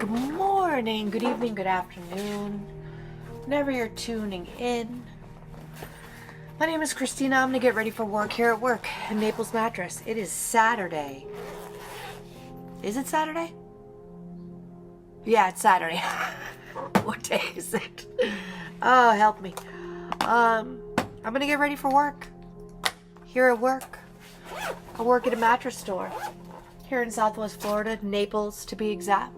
Good morning, good evening, good afternoon, whenever you're tuning in. My name is Christina. I'm going to get ready for work here at work in Naples Mattress. It is Saturday. Is it Saturday? Yeah, it's Saturday. What day is it? Oh, help me. I'm going to get ready for work here at work. I work at a mattress store here in Southwest Florida, Naples to be exact.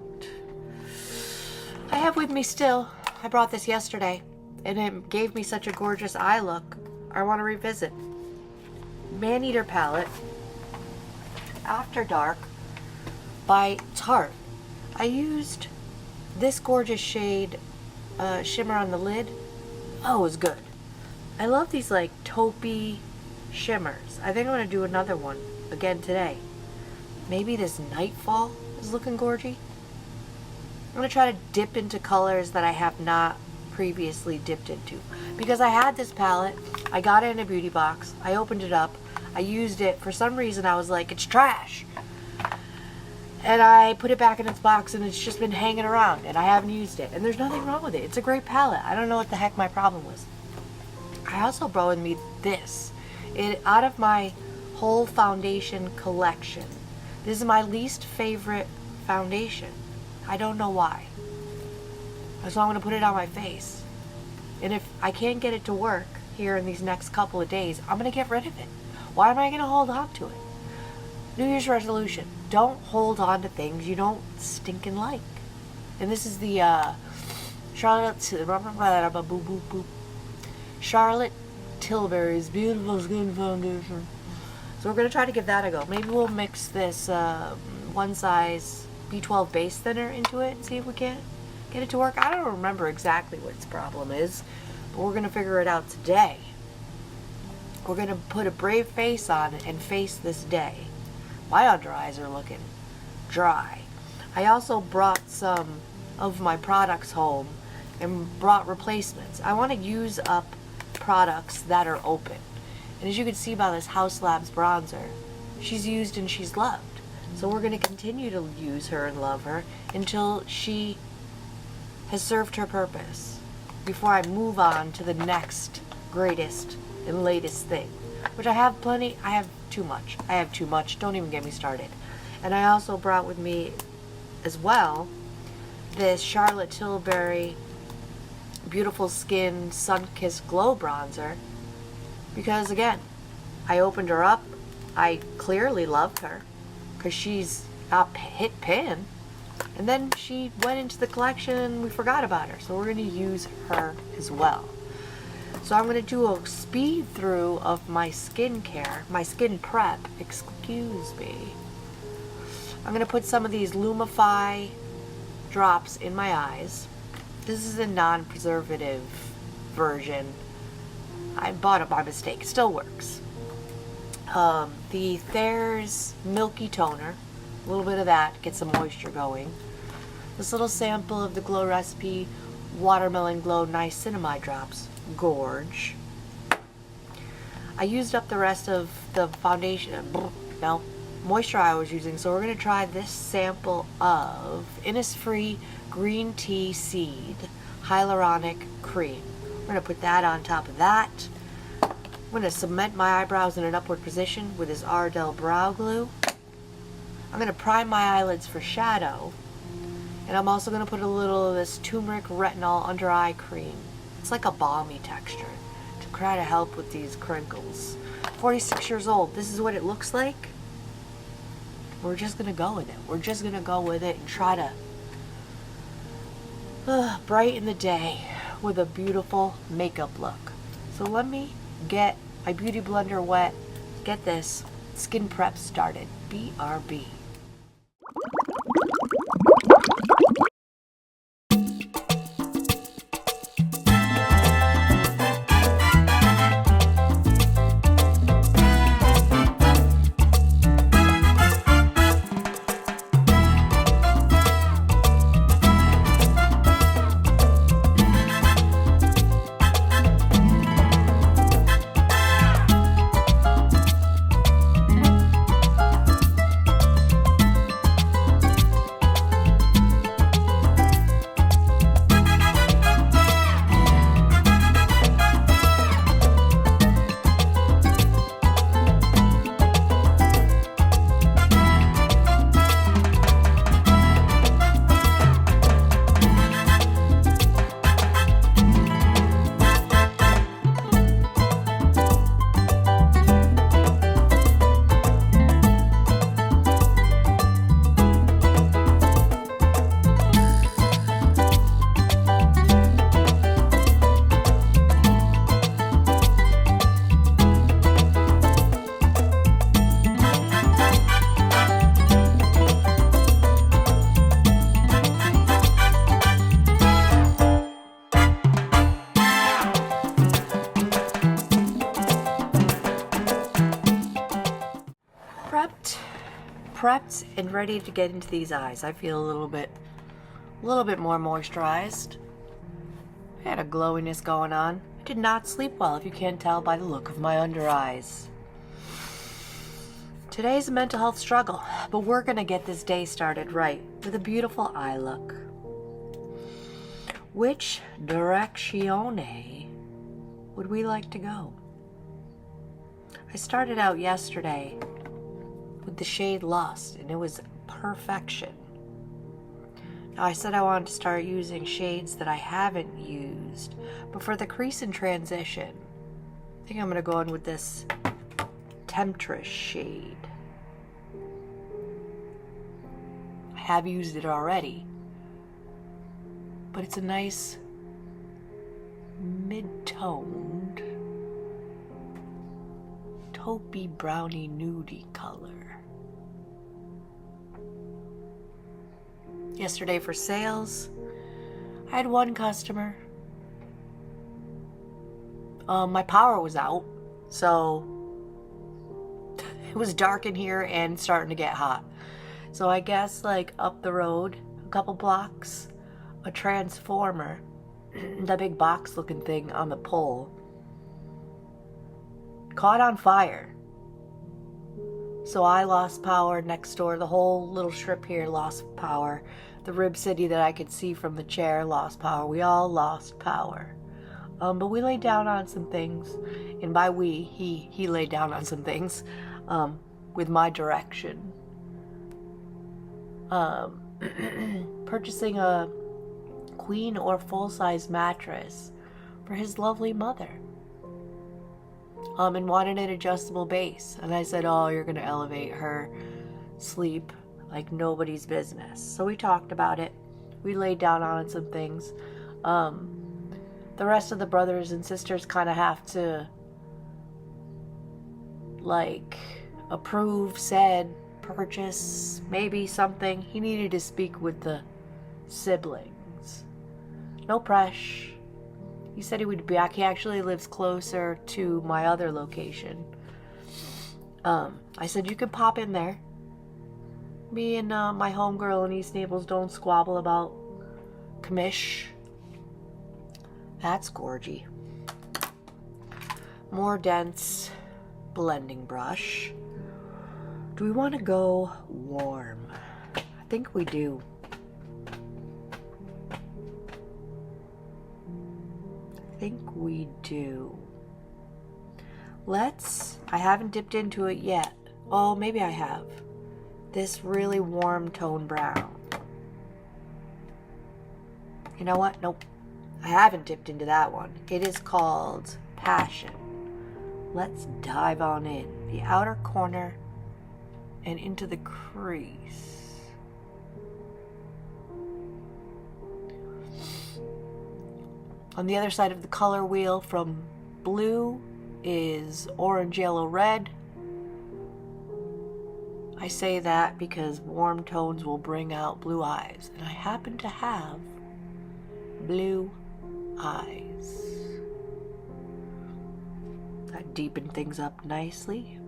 I have with me still, I brought this yesterday, and it gave me such a gorgeous eye look. I want to revisit. Maneater palette, After Dark by Tarte. I used this gorgeous shade shimmer on the lid. Oh, it was good. I love these like taupey shimmers. I think I'm going to do another one again today. Maybe this Nightfall is looking gorgy. I'm going to try to dip into colors that I have not previously dipped into. Because I had this palette, I got it in a beauty box, I opened it up, I used it, for some reason I was like, it's trash. And I put it back in its box and it's just been hanging around and I haven't used it. And there's nothing wrong with it. It's a great palette. I don't know what the heck my problem was. I also brought with me this. Out of my whole foundation collection, this is my least favorite foundation. I don't know why. So I'm going to put it on my face. And if I can't get it to work here in these next couple of days, I'm going to get rid of it. Why am I going to hold on to it? New Year's resolution. Don't hold on to things you don't stinking like. And this is the Charlotte Tilbury's Beautiful Skin Foundation. So we're going to try to give that a go. Maybe we'll mix this one size B12 base thinner into it and see if we can't get it to work. I don't remember exactly what its problem is, but we're going to figure it out today. We're going to put a brave face on it and face this day. My under eyes are looking dry. I also brought some of my products home and brought replacements. I want to use up products that are open. And as you can see by this House Labs bronzer, she's used and she's loved. So we're going to continue to use her and love her until she has served her purpose before I move on to the next greatest and latest thing, which I have plenty. I have too much. Don't even get me started. And I also brought with me as well this Tilbury Beautiful Skin Sun-Kissed Glow Bronzer, because again, I opened her up. I clearly loved her because she's a hit pin, and then she went into the collection and we forgot about her, so we're going to use her as well. So I'm going to do a speed through of my skincare, my skin prep, excuse me. I'm going to put some of these Lumify drops in my eyes. This is a non-preservative version. I bought it by mistake. It still works. The Thayer's Milky Toner, a little bit of that, get some moisture going. This little sample of the Glow Recipe Watermelon Glow Niacinamide Drops, gorge. I used up the rest of the foundation, moisture I was using, so we're going to try this sample of Innisfree Green Tea Seed Hyaluronic Cream. We're going to put that on top of that. I'm going to cement my eyebrows in an upward position with this Ardell Brow Glue. I'm going to prime my eyelids for shadow. And I'm also going to put a little of this Turmeric Retinol Under Eye Cream. It's like a balmy texture to try to help with these crinkles. 46 years old. This is what it looks like. We're just going to go with it. We're just going to go with it and try to brighten the day with a beautiful makeup look. So let me get my beauty blender wet, get this skin prep started. BRB. prepped and ready to get into these eyes. I feel a little bit more moisturized. I had a glowiness going on. I did not sleep well, if you can't tell by the look of my under eyes. Today's a mental health struggle, but we're gonna get this day started right with a beautiful eye look. Which direczione would we like to go? I started out yesterday with the shade Lust, and it was perfection. Now I said I wanted to start using shades that I haven't used, but for the crease and transition, I think I'm gonna go in with this Temptress shade. I have used it already, but it's a nice mid-toned taupey browny nudie color. Yesterday for sales, I had one customer. My power was out, so it was dark in here and starting to get hot. So I guess like up the road, a couple blocks, a transformer, the big box looking thing on the pole, caught on fire. So I lost power next door. The whole little strip here lost power. The Rib City that I could see from the chair lost power. We all lost power. But we laid down on some things. And by we, he laid down on some things with my direction. Purchasing a queen or full-size mattress for his lovely mother. And wanted an adjustable base. And I said, oh, you're going to elevate her sleep like nobody's business. So we talked about it. We laid down on some things. The rest of the brothers and sisters kind of have to, like, approve said purchase, maybe something. He needed to speak with the siblings. No pressure. He said he would be back. He actually lives closer to my other location. I said, you could pop in there. Me and my homegirl in East Naples don't squabble about commish. That's gorgy. More dense blending brush. Do we want to go warm? I think we do. I think we do. I haven't dipped into it yet. Oh, maybe I have. This really warm tone brown. You know what? Nope. I haven't dipped into that one. It is called Passion. Let's dive on in. The outer corner and into the crease. On the other side of the color wheel from blue is orange, yellow, red. I say that because warm tones will bring out blue eyes. And I happen to have blue eyes. That deepened things up nicely.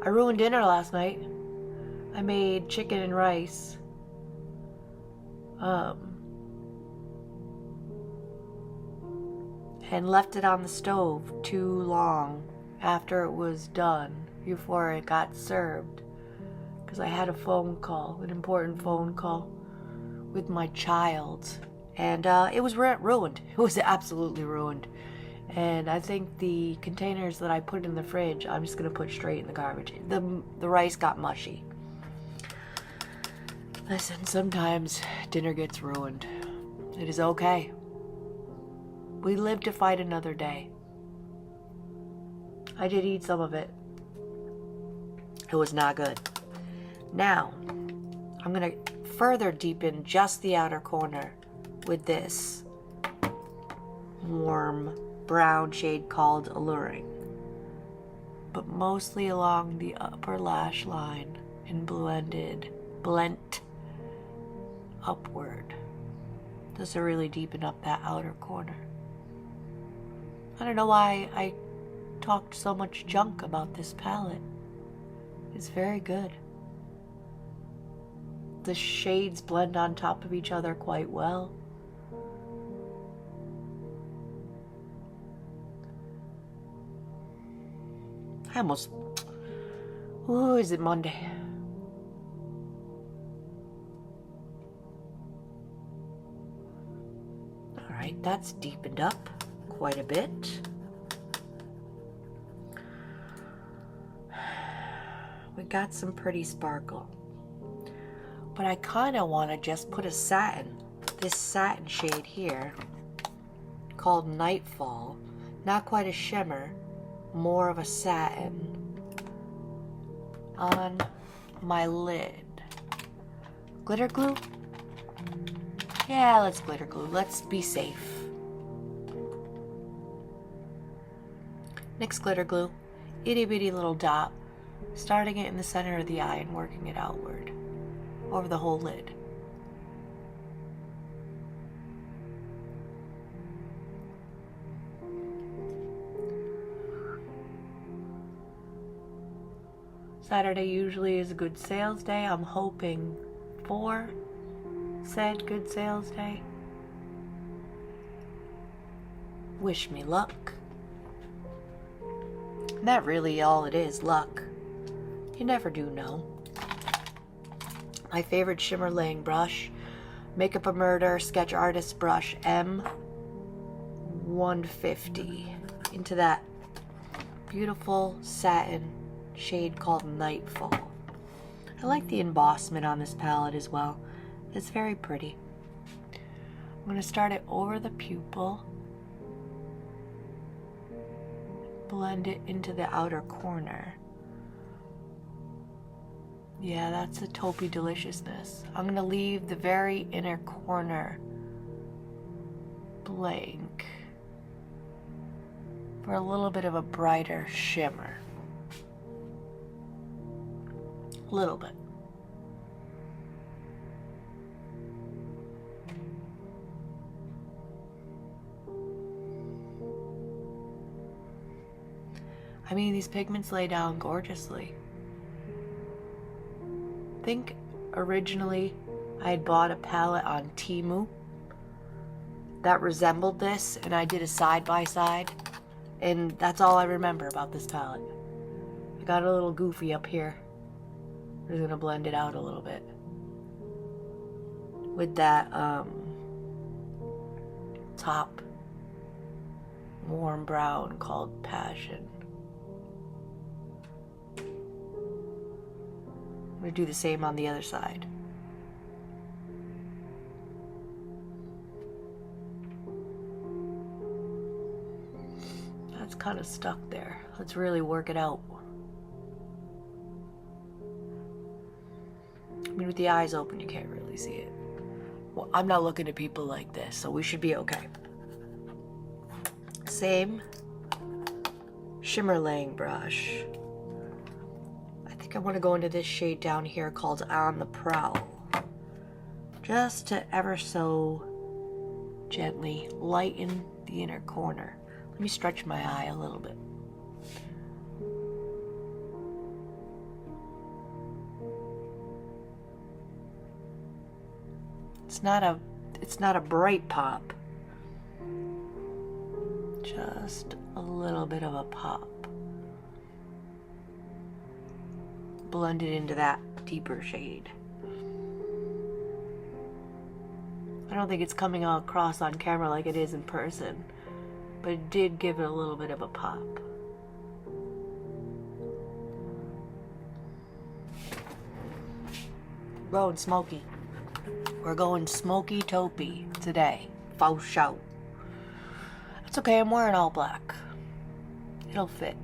I ruined dinner last night. I made chicken and rice. And left it on the stove too long after it was done before it got served, because I had a phone call, an important phone call with my child, and it was ruined. It was absolutely ruined. And I think the containers that I put in the fridge, I'm just gonna put straight in the garbage. The rice got mushy. Listen, sometimes dinner gets ruined. It is okay. We live to fight another day. I did eat some of it. It was not good. Now, I'm going to further deepen just the outer corner with this warm brown shade called Alluring, but mostly along the upper lash line and blent upward. Just to really deepen up that outer corner. I don't know why I talked so much junk about this palette. is very good. The shades blend on top of each other quite well. I almost... Ooh, is it Monday? Alright, that's deepened up quite a bit. We got some pretty sparkle. But I kind of want to just put a satin, this satin shade here, called Nightfall. Not quite a shimmer, more of a satin, on my lid. Glitter glue? Yeah, let's glitter glue. Let's be safe. NYX glitter glue, itty bitty little dot, starting it in the center of the eye and working it outward over the whole lid. Saturday usually is a good sales day. I'm hoping for said good sales day. Wish me luck. And that really all it is, luck. You never do know. My favorite shimmer laying brush, Makeup a Murder Sketch Artist brush M150 into that beautiful satin shade called Nightfall. I like the embossment on this palette as well. It's very pretty. I'm going to start it over the pupil, blend it into the outer corner. Yeah, that's a taupey deliciousness. I'm going to leave the very inner corner blank for a little bit of a brighter shimmer. A little bit. I mean, these pigments lay down gorgeously. I think originally I had bought a palette on Temu that resembled this, and I did a side-by-side, and that's all I remember about this palette. I got a little goofy up here. I'm just gonna blend it out a little bit with that top warm brown called Passion. I'm gonna do the same on the other side. That's kind of stuck there. Let's really work it out. I mean, with the eyes open, you can't really see it. Well, I'm not looking at people like this, so we should be okay. Same shimmer laying brush. I think I want to go into this shade down here called On the Prowl. Just to ever so gently lighten the inner corner. Let me stretch my eye a little bit. It's not a bright pop. Just a little bit of a pop. Blend it into that deeper shade. I don't think it's coming across on camera like it is in person, but it did give it a little bit of a pop. We're going smoky. We're going smoky taupey today. Faux shout. That's okay, I'm wearing all black. It'll fit.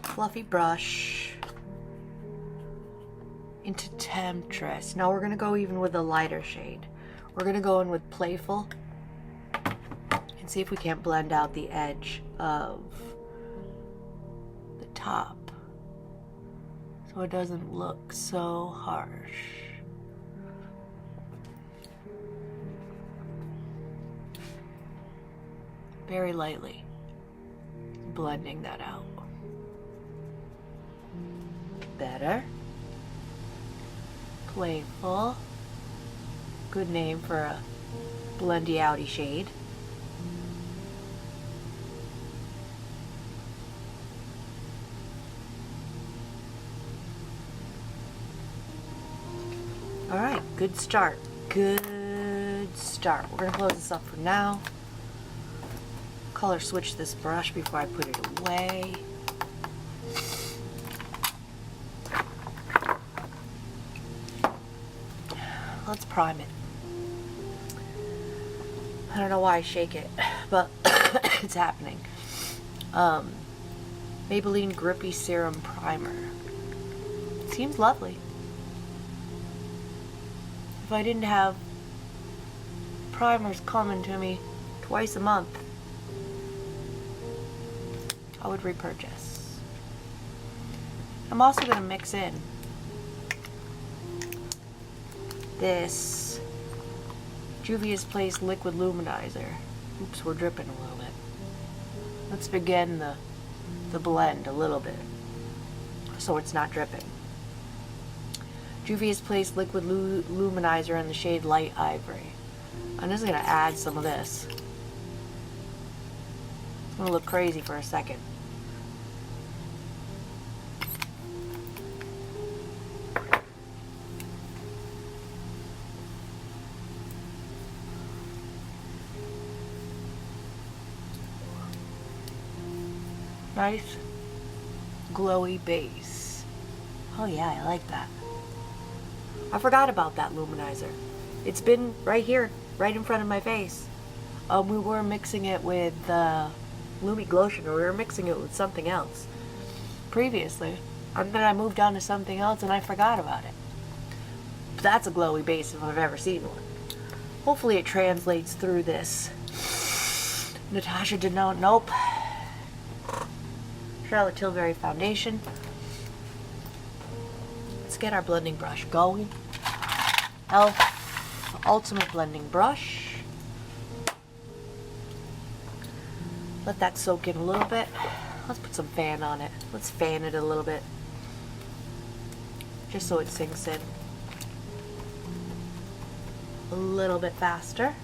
Fluffy brush into Temptress. Now we're gonna go even with a lighter shade. We're gonna go in with Playful and see if we can't blend out the edge of the top so it doesn't look so harsh. very lightly, blending that out. Better. Playful. Good name for a blendy outy shade. Alright, good start. Good start. We're going to close this up for now. Color switch this brush before I put it away. Let's prime it. I don't know why I shake it, but it's happening. Maybelline Grippy Serum Primer. Seems lovely. If I didn't have primers coming to me twice a month, I would repurchase. I'm also going to mix in this Juvia's Place Liquid Luminizer. Oops, we're dripping a little bit. Let's begin the blend a little bit so it's not dripping. Juvia's Place Liquid Luminizer in the shade Light Ivory. I'm just going to add some of this. It's going to look crazy for a second. Nice glowy base. Oh yeah, I like that. I forgot about that luminizer. It's been right here, right in front of my face. We were mixing it with Lumi Glotion, or we were mixing it with something else previously. And then I moved on to something else and I forgot about it. But that's a glowy base if I've ever seen one. Hopefully it translates through this. Natasha Denone, nope. Charlotte Tilbury foundation. Let's get our blending brush going. e.l.f. Ultimate Blending Brush. Let that soak in a little bit. Let's put some fan on it. Let's fan it a little bit, just so it sinks in a little bit faster.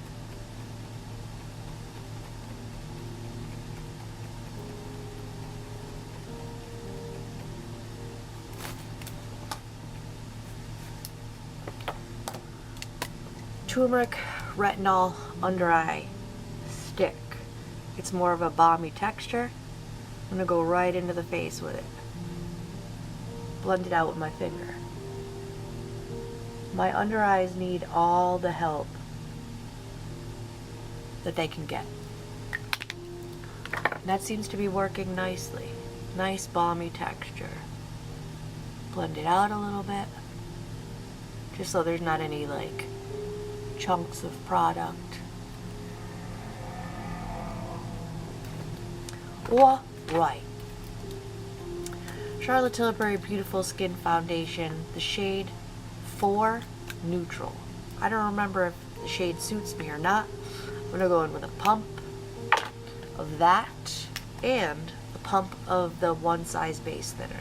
Turmeric Retinol Under Eye Stick. It's more of a balmy texture. I'm going to go right into the face with it. Blend it out with my finger. My under eyes need all the help that they can get. And that seems to be working nicely. Nice balmy texture. Blend it out a little bit, just so there's not any like chunks of product. All right. Charlotte Tilbury Beautiful Skin Foundation, the shade 4 Neutral. I don't remember if the shade suits me or not. I'm going to go in with a pump of that and a pump of the One Size Base Thinner.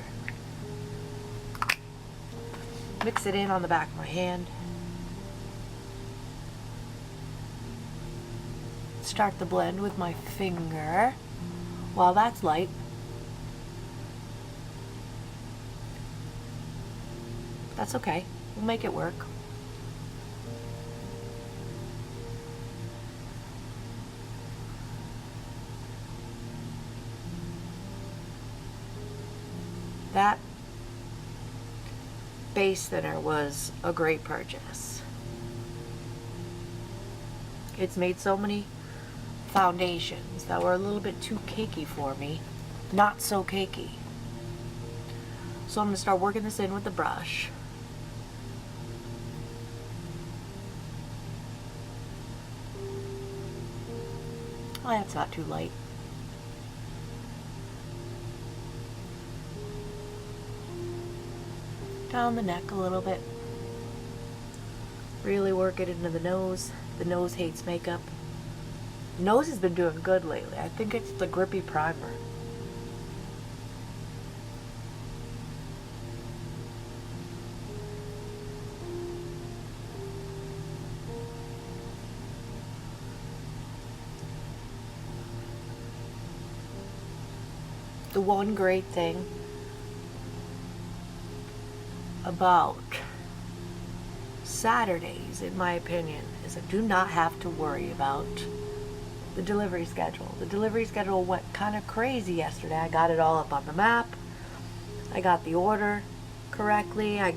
Mix it in on the back of my hand. Start the blend with my finger while that's light. That's okay. We'll make it work. That base thinner was a great purchase. It's made so many foundations that were a little bit too cakey for me, not so cakey. So I'm going to start working this in with the brush. Oh, that's not too light. Down the neck a little bit. Really work it into the nose. The nose hates makeup. Nose has been doing good lately. I think it's the grippy primer. The one great thing about Saturdays, in my opinion, is I do not have to worry about the delivery schedule. The delivery schedule went kind of crazy yesterday. I got it all up on the map. I got the order correctly. I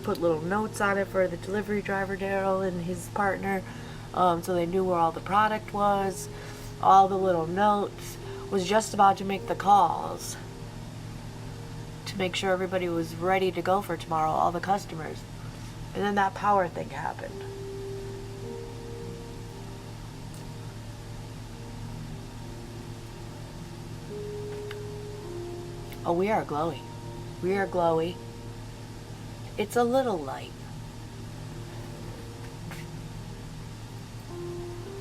put little notes on it for the delivery driver, Daryl, and his partner, so they knew where all the product was. All the little notes. Was just about to make the calls to make sure everybody was ready to go for tomorrow, all the customers. And then that power thing happened. Oh, we are glowy. We are glowy. It's a little light.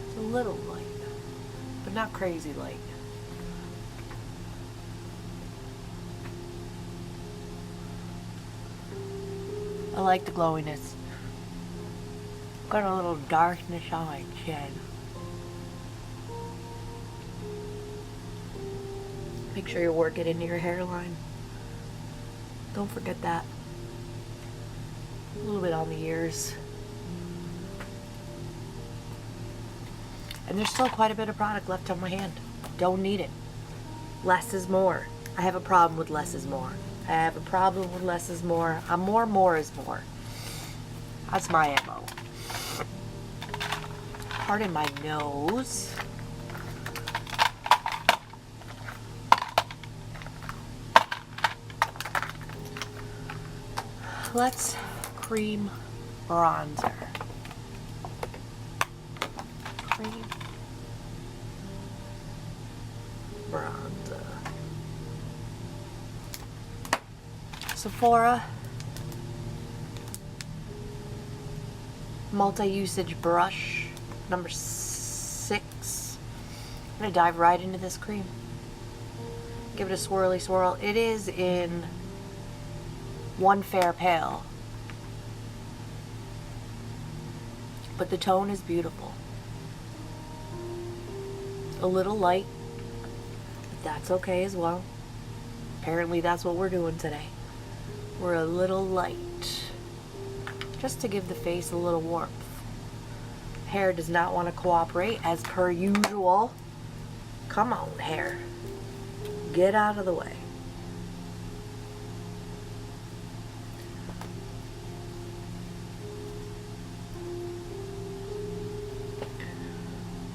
It's a little light, but not crazy light. I like the glowiness. Got a little darkness on my chin. Make sure you work it into your hairline. Don't forget that. A little bit on the ears. And there's still quite a bit of product left on my hand. Don't need it. Less is more. I have a problem with less is more. I have a problem with less is more. I'm more is more. That's my MO. Pardon my nose. Let's cream bronzer. Cream bronzer. Sephora multi-usage brush number 6. I'm gonna dive right into this cream. Give it a swirly swirl. It is in One Fair Pale, but the tone is beautiful. A little light, but that's okay as well. Apparently that's what we're doing today. We're a little light, just to give the face a little warmth. Hair does not want to cooperate as per usual. Come on, hair. Get out of the way.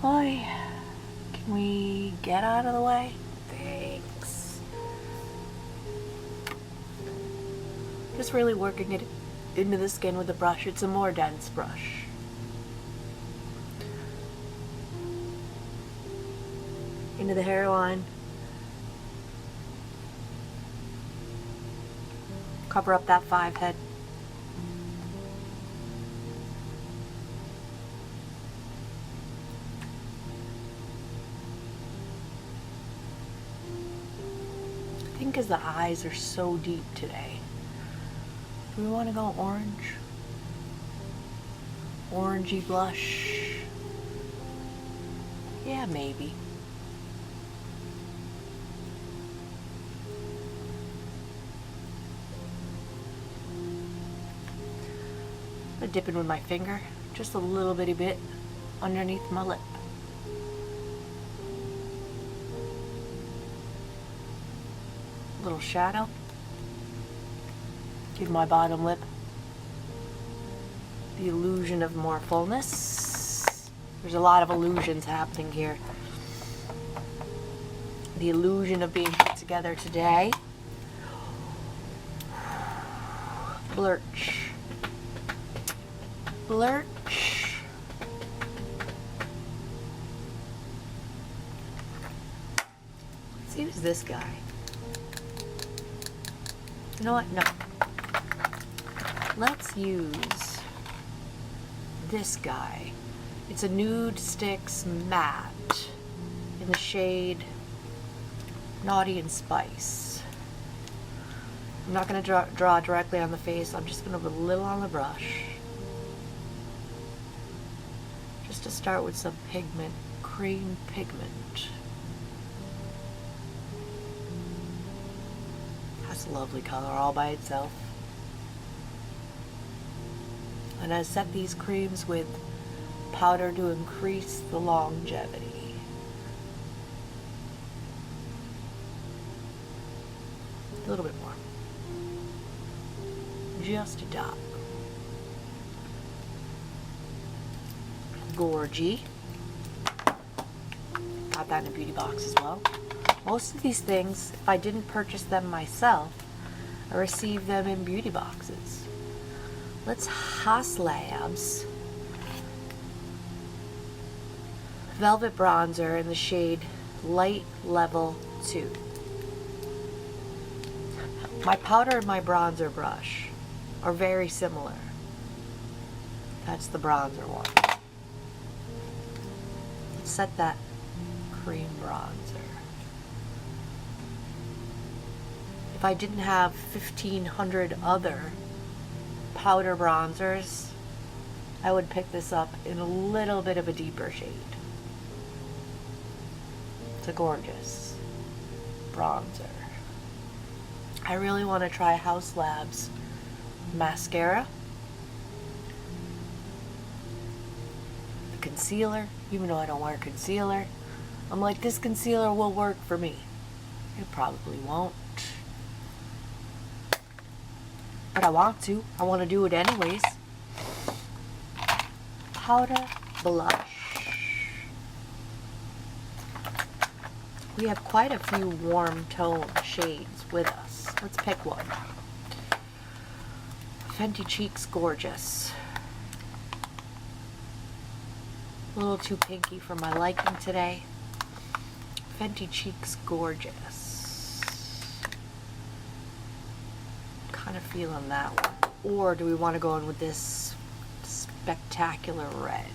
Boy, can we get out of the way? Thanks. Just really working it into the skin with the brush. It's a more dense brush. Into the hairline. Cover up that 5 head. I think because the eyes are so deep today. Do we want to go orange? Orangey blush? Yeah, maybe. I'm gonna dip in with my finger, just a little bitty bit underneath my lip. Little shadow. Give my bottom lip the illusion of more fullness. There's a lot of illusions happening here. The illusion of being put together today. Blurch. Blurch. Let's use this guy. You know what? No. Let's use this guy. It's a Nude Sticks Matte. in the shade Naughty and Spice. I'm not going to draw directly on the face. I'm just going to put a little on the brush. Just to start with some pigment, cream pigment. That's a lovely color all by itself. And I set these creams with powder to increase the longevity. A little bit more. Just a dot. Gorgy. Got that in a beauty box as well. Most of these things, if I didn't purchase them myself, I received them in beauty boxes. Let's Haas Labs Velvet Bronzer in the shade Light Level 2. My powder and my bronzer brush are very similar. That's the bronzer one. Let's set that cream bronzer. If I didn't have 1,500 other powder bronzers, I would pick this up in a little bit of a deeper shade. It's a gorgeous bronzer. I really want to try Haus Labs mascara, the concealer, even though I don't wear concealer. I'm like, this concealer will work for me. It probably won't. But I want to. I want to do it anyways. Powder blush. We have quite a few warm tone shades with us. Let's pick one. Fenty Cheeks Gorgeous. A little too pinky for my liking today. Fenty Cheeks Gorgeous. Kind of feeling that one. Or do we want to go in with this spectacular red?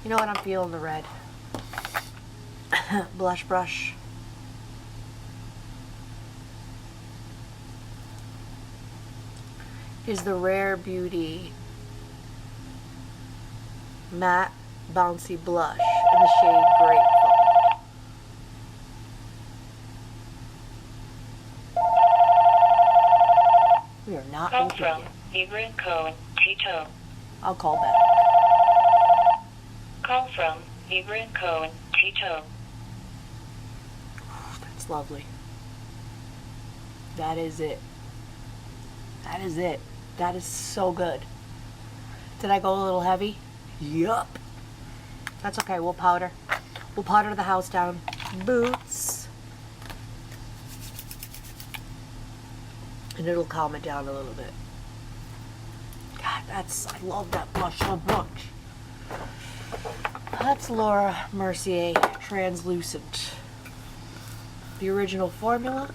You know what? I'm feeling the red. Blush brush. Is the Rare Beauty Matte Bouncy Blush in the shade Grateful. We are not Call open from yet. Ibra Cohen, Tito. I'll call back. Call from Ibra Cohen, Tito. That's lovely. That is it. That is it. That is so good. Did I go a little heavy? Yup. That's okay. We'll powder. We'll powder the house down. Boots. And it'll calm it down a little bit. God, I love that blush so much. That's Laura Mercier Translucent. The original formula.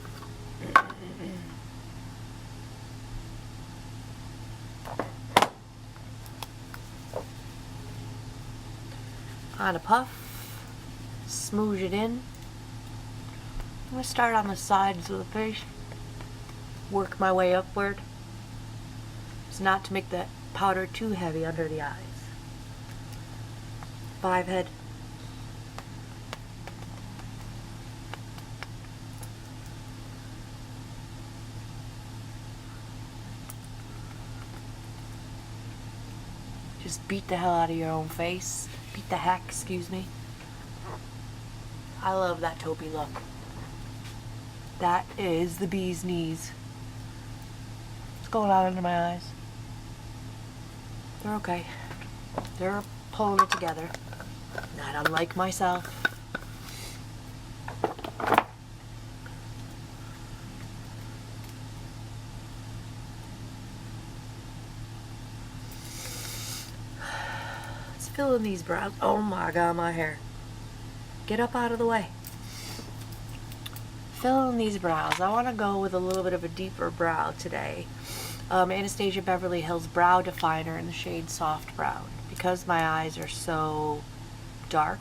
On a puff. Smoosh it in. I'm going to start on the sides of the face. Work my way upward. It's not to make the powder too heavy under the eyes. 5 head. Just beat the hell out of your own face. Beat the heck, excuse me. I love that taupey look. That is the bee's knees. What's going on under my eyes? They're okay. They're pulling it together. Not unlike myself. Let's fill in these brows. Oh my god, my hair. Get up out of the way. Fill in these brows. I want to go with a little bit of a deeper brow today. Anastasia Beverly Hills Brow Definer in the shade Soft Brown. Because my eyes are so dark,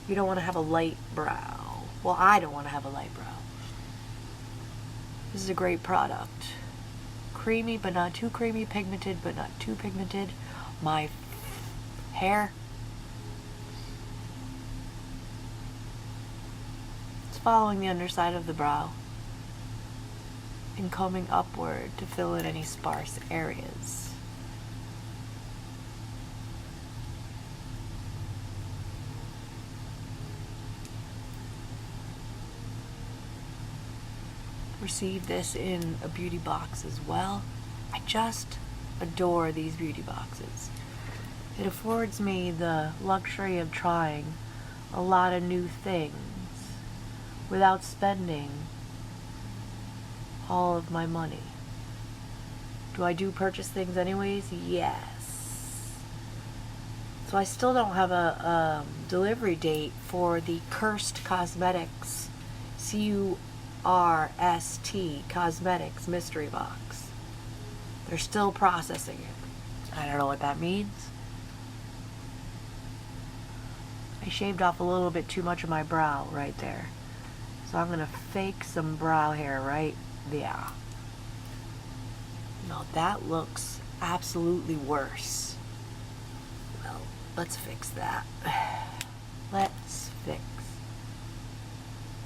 You don't want to have a light brow. Well, I don't want to have a light brow. This is a great product. Creamy, but not too creamy. Pigmented, but not too pigmented. My hair. It's following the underside of the brow and combing upward to fill in any sparse areas. Received this in a beauty box as well. I just adore these beauty boxes. It affords me the luxury of trying a lot of new things without spending all of my money. Do I do purchase things anyways? Yes. So I still don't have a delivery date for the Cursed Cosmetics CURST Cosmetics mystery box. They're still processing it. I don't know what that means. I shaved off a little bit too much of my brow right there. So I'm gonna fake some brow hair right there. No, that looks absolutely worse. Well, let's fix that. Let's fix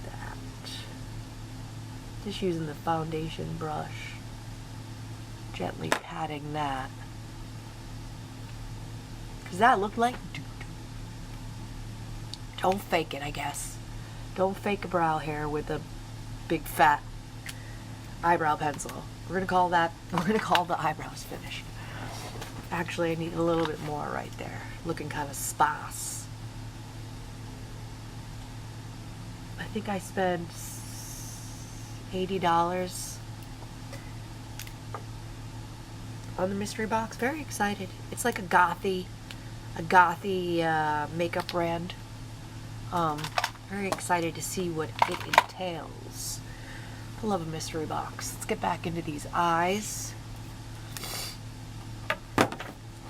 that. Just using the foundation brush. Gently patting that. Because that looked like doo-doo. Don't fake it, I guess. Don't fake a brow hair with a big fat eyebrow pencil. We're gonna call the eyebrows finished. Actually, I need a little bit more right there. Looking kind of sparse. I think I spent $80 on the mystery box. Very excited. It's like a gothy makeup brand. Very excited to see what it entails. I love a mystery box. Let's get back into these eyes.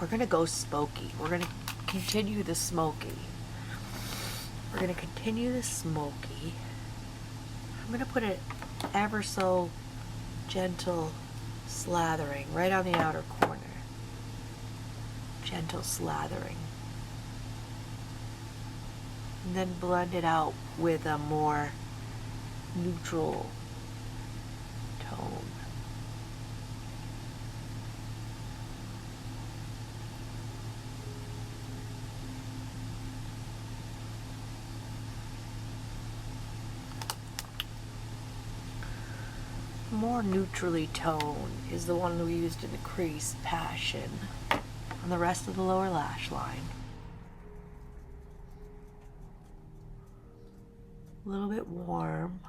We're gonna go smoky. We're gonna continue the smoky. We're gonna continue the smoky. I'm gonna put it ever so gentle slathering right on the outer corner. Gentle slathering. And then blend it out with a more neutral tone. More neutrally toned is the one we used in the crease, Passion, on the rest of the lower lash line. A little bit warm.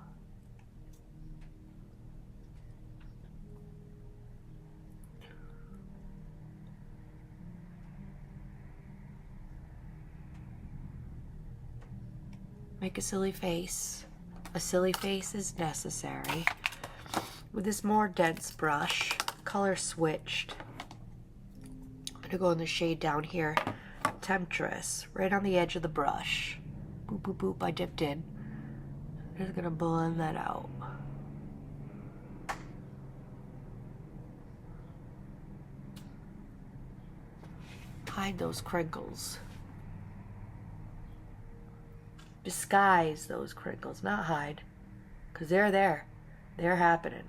Make a silly face. A silly face is necessary. With this more dense brush, color switched. I'm gonna go in the shade down here, Temptress, right on the edge of the brush. Boop, boop, boop, I dipped in. I'm just gonna blend that out. Hide those crinkles. Disguise those crinkles, not hide, because they're there. They're happening.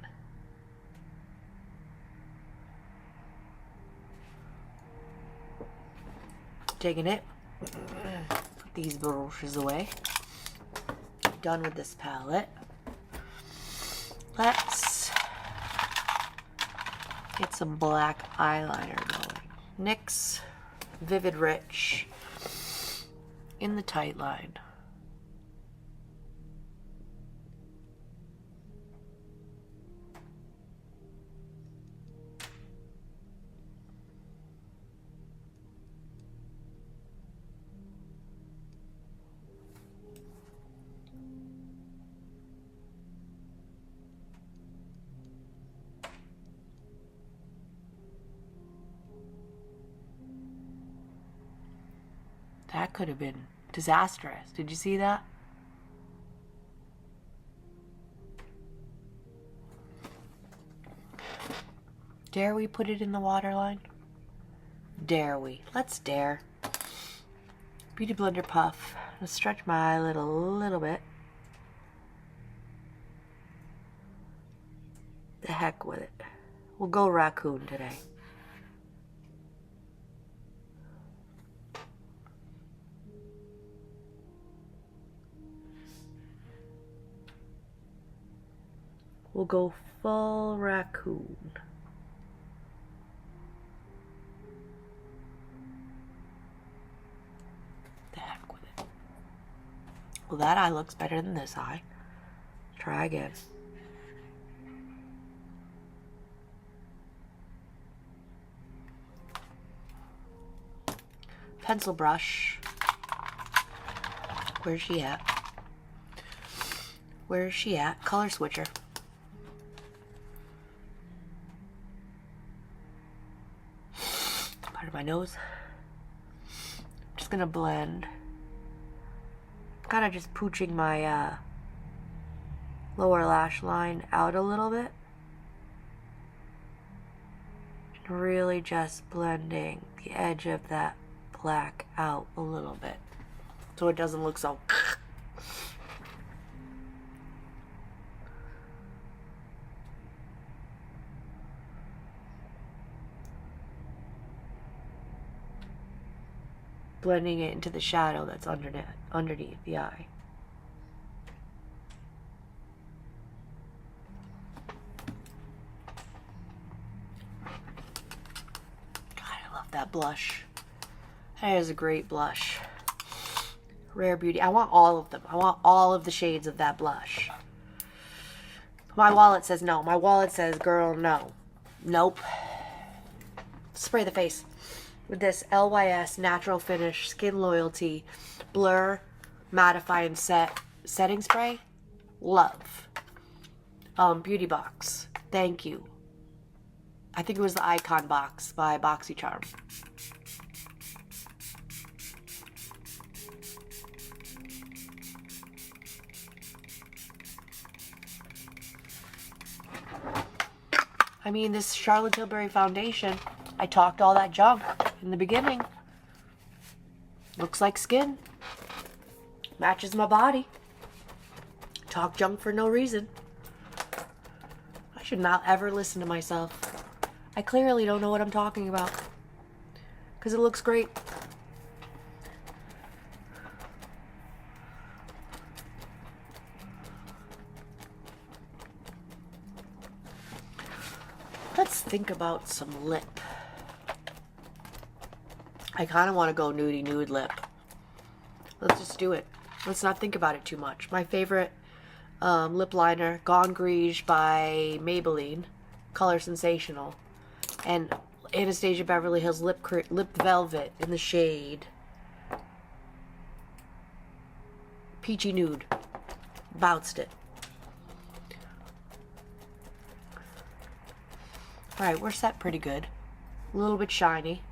Taking it. Put these brushes away. Done with this palette. Let's get some black eyeliner going. NYX Vivid Rich in the tight line. That could have been disastrous. Did you see that? Dare we put it in the waterline? Dare we? Let's dare. Beauty blender puff. I'll stretch my eyelid a little bit. The heck with it. We'll go raccoon today. We'll go full raccoon. The heck with it. Well, that eye looks better than this eye. Try again. Pencil brush. Where's she at? Where's she at? Color switcher. Part of my nose. I'm just gonna blend. Kind of just pooching my lower lash line out a little bit. Really just blending the edge of that black out a little bit so it doesn't look so blending it into the shadow that's underneath the eye. God, I love that blush. That is a great blush. Rare Beauty. I want all of them. I want all of the shades of that blush. My wallet says no. My wallet says, girl, no. Nope. Spray the face with this LYS Natural Finish Skin Loyalty Blur Mattify and Set Setting Spray. Love. Beauty box. Thank you. I think it was the Icon box by BoxyCharm. I mean, this Charlotte Tilbury foundation, I talked all that junk in the beginning. Looks like skin. Matches my body. Talk junk for no reason. I should not ever listen to myself. I clearly don't know what I'm talking about. Because it looks great. Let's think about some lip. I kind of want to go nudie nude lip. Let's just do it. Let's not think about it too much. My favorite lip liner, Gone Greige by Maybelline, Color Sensational, and Anastasia Beverly Hills Lip Velvet in the shade Peachy Nude. Bounced it. Alright, we're set pretty good. A little bit shiny.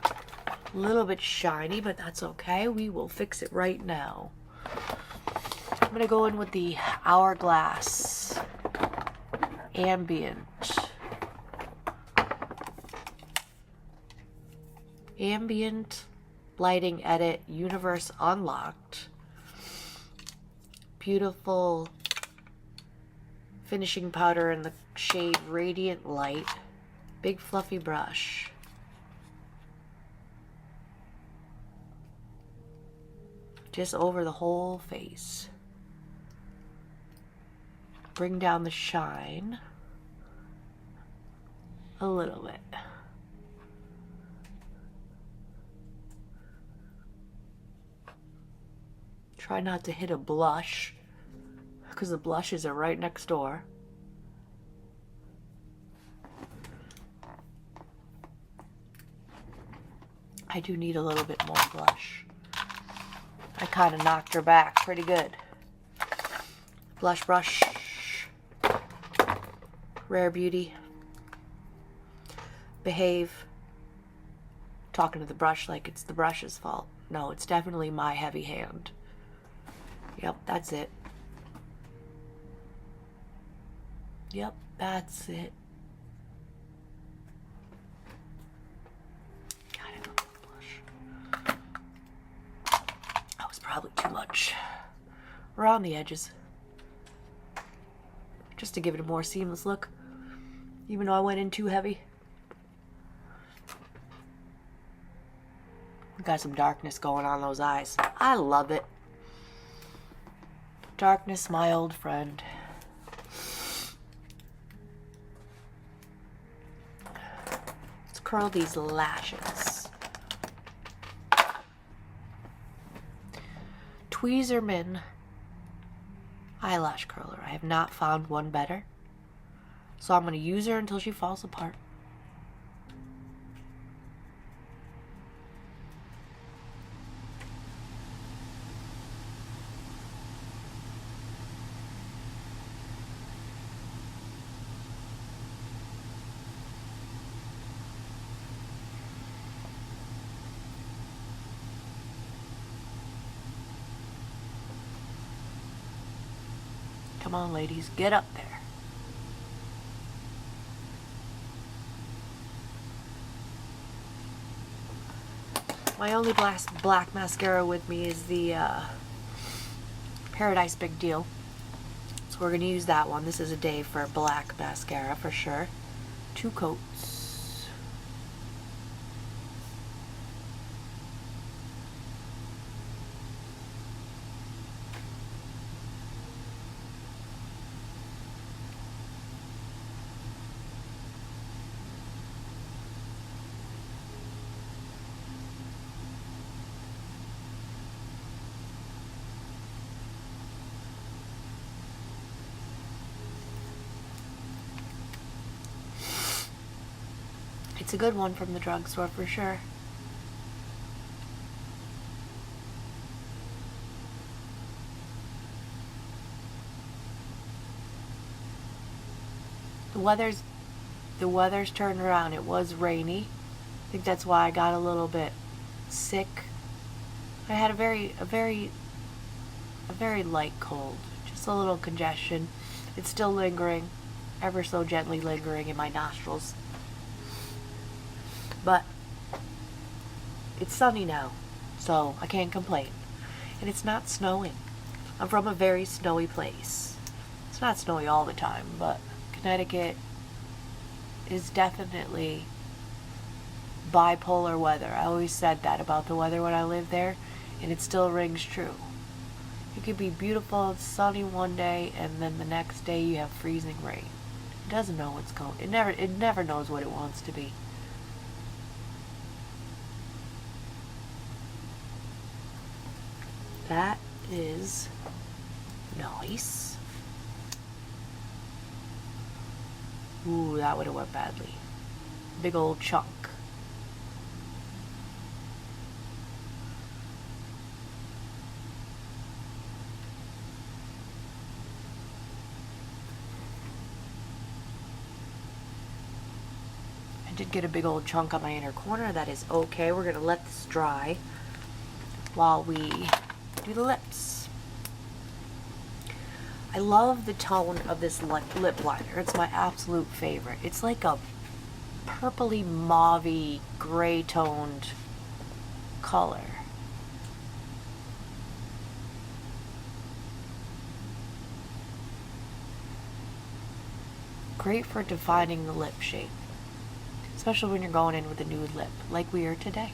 A little bit shiny, but that's okay. We will fix it right now. I'm going to go in with the Hourglass Ambient. Ambient Lighting Edit Universe Unlocked. Beautiful finishing powder in the shade Radiant Light. Big fluffy brush. Just over the whole face. Bring down the shine a little bit. Try not to hit a blush, because the blushes are right next door. I do need a little bit more blush. I kind of knocked her back pretty good. Blush brush. Rare Beauty. Behave. Talking to the brush like it's the brush's fault. No, it's definitely my heavy hand. Yep, that's it. Yep, that's it. God, I love the blush. That was probably too much. Around the edges. Just to give it a more seamless look. Even though I went in too heavy. Got some darkness going on those eyes. I love it. Darkness, my old friend. Let's curl these lashes. Tweezerman eyelash curler. I have not found one better. So I'm going to use her until she falls apart. Come on, ladies, get up there. My only black mascara with me is the Paradise Big Deal. So we're going to use that one. This is a day for black mascara for sure. 2 coats. It's a good one from the drugstore for sure. The weather's turned around. It was rainy. I think that's why I got a little bit sick. I had a very light cold, just a little congestion. It's still lingering, ever so gently lingering in my nostrils. But it's sunny now, so I can't complain. And it's not snowing. I'm from a very snowy place. It's not snowy all the time, but Connecticut is definitely bipolar weather. I always said that about the weather when I lived there, and it still rings true. It could be beautiful and sunny one day, and then the next day you have freezing rain. It doesn't know what's going. It never knows what it wants to be. That is nice. Ooh, that would have went badly. Big old chunk. I did get a big old chunk on my inner corner. That is okay. We're going to let this dry while we do the lips. I love the tone of this lip liner. It's my absolute favorite. It's like a purpley mauvey gray toned color. Great for defining the lip shape, especially when you're going in with a nude lip like we are today.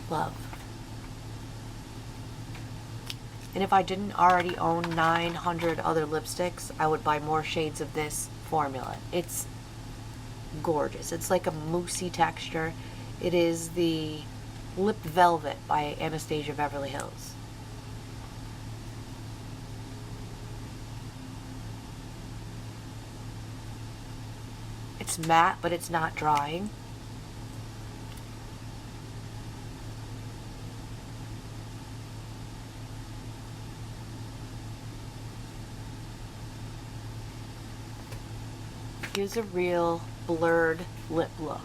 Love. And if I didn't already own 900 other lipsticks, I would buy more shades of this formula. It's gorgeous. It's like a moussey texture. It is the Lip Velvet by Anastasia Beverly Hills. It's matte, but it's not drying. Gives a real blurred lip look.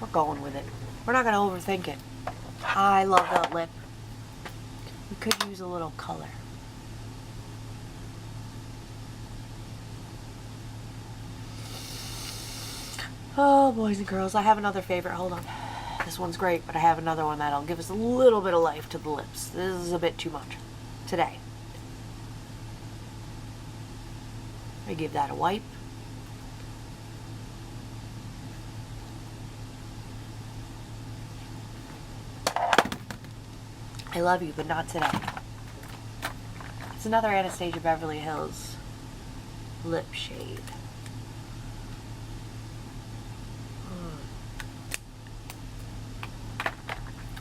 We're going with it. We're not going to overthink it. I love that lip. We could use a little color. Oh, boys and girls, I have another favorite. Hold on. This one's great, but I have another one that'll give us a little bit of life to the lips. This is a bit too much today. I give that a wipe. I love you, but not today. It's another Anastasia Beverly Hills lip shade.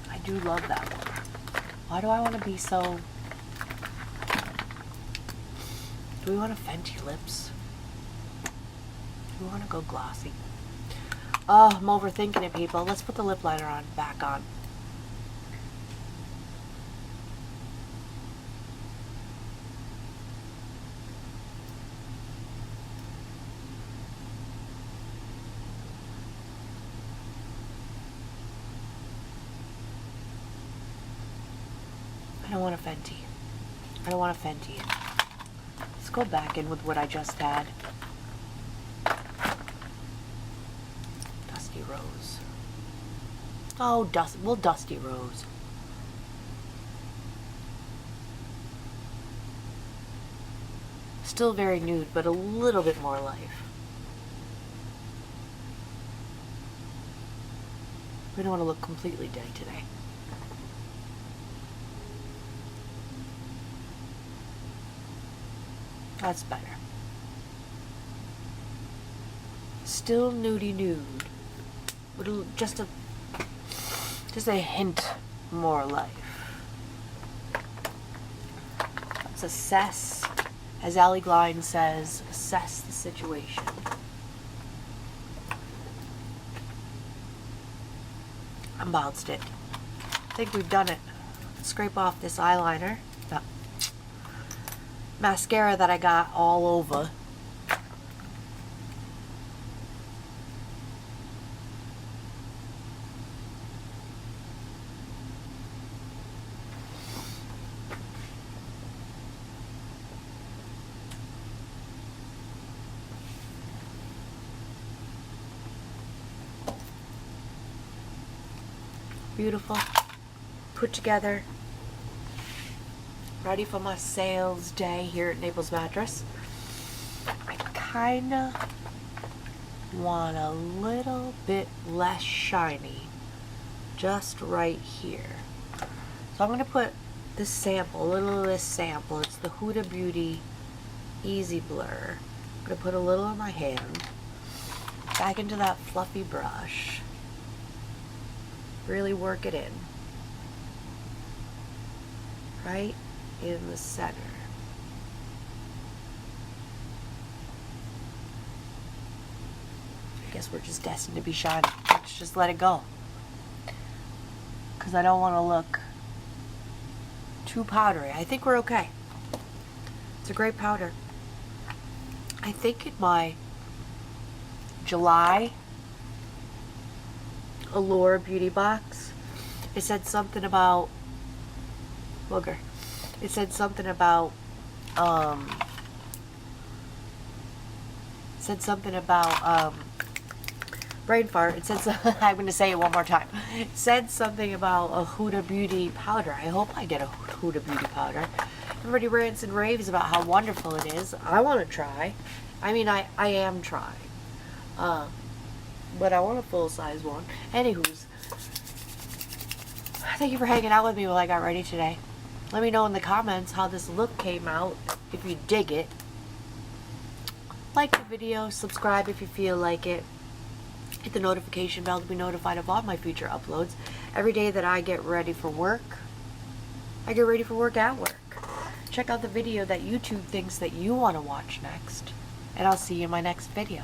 I do love that one. Why do I want to be so... Do we want to Fenty lips? Do we want to go glossy? Oh, I'm overthinking it, people. Let's put the lip liner on, back on. I don't want a Fenty. I don't want a Fenty. Let's go back in with what I just had. Dusty Rose. Oh, Dusty Rose. Still very nude, but a little bit more life. We don't want to look completely dead today. That's better. Still nudie nude, but just a hint more life. Let's assess, as Allie Gline says, assess the situation. I bounced it. I think we've done it. Scrape off this eyeliner. Mascara that I got all over. Beautiful. Put together. Ready for my sales day here at Naples Mattress. I kinda want a little bit less shiny just right here. So I'm gonna put this sample, a little of this sample. It's the Huda Beauty Easy Blur. I'm gonna put a little on my hand, back into that fluffy brush. Really work it in. Right in the center. I guess we're just destined to be shiny. Let's just let it go. Because I don't want to look too powdery. I think we're okay. It's a great powder. I think in my July Allure beauty box, it said something about booger. It said something about brain fart. It said I'm going to say it one more time. It said something about a Huda Beauty powder. I hope I get a Huda Beauty powder. Everybody rants and raves about how wonderful it is. I want to try. I mean, I am trying. But I want a full-size one. Anywho's, thank you for hanging out with me while I got ready today. Let me know in the comments how this look came out, if you dig it. Like the video, subscribe if you feel like it. Hit the notification bell to be notified of all my future uploads. Every day that I get ready for work, I get ready for work at work. Check out the video that YouTube thinks that you want to watch next. And I'll see you in my next video.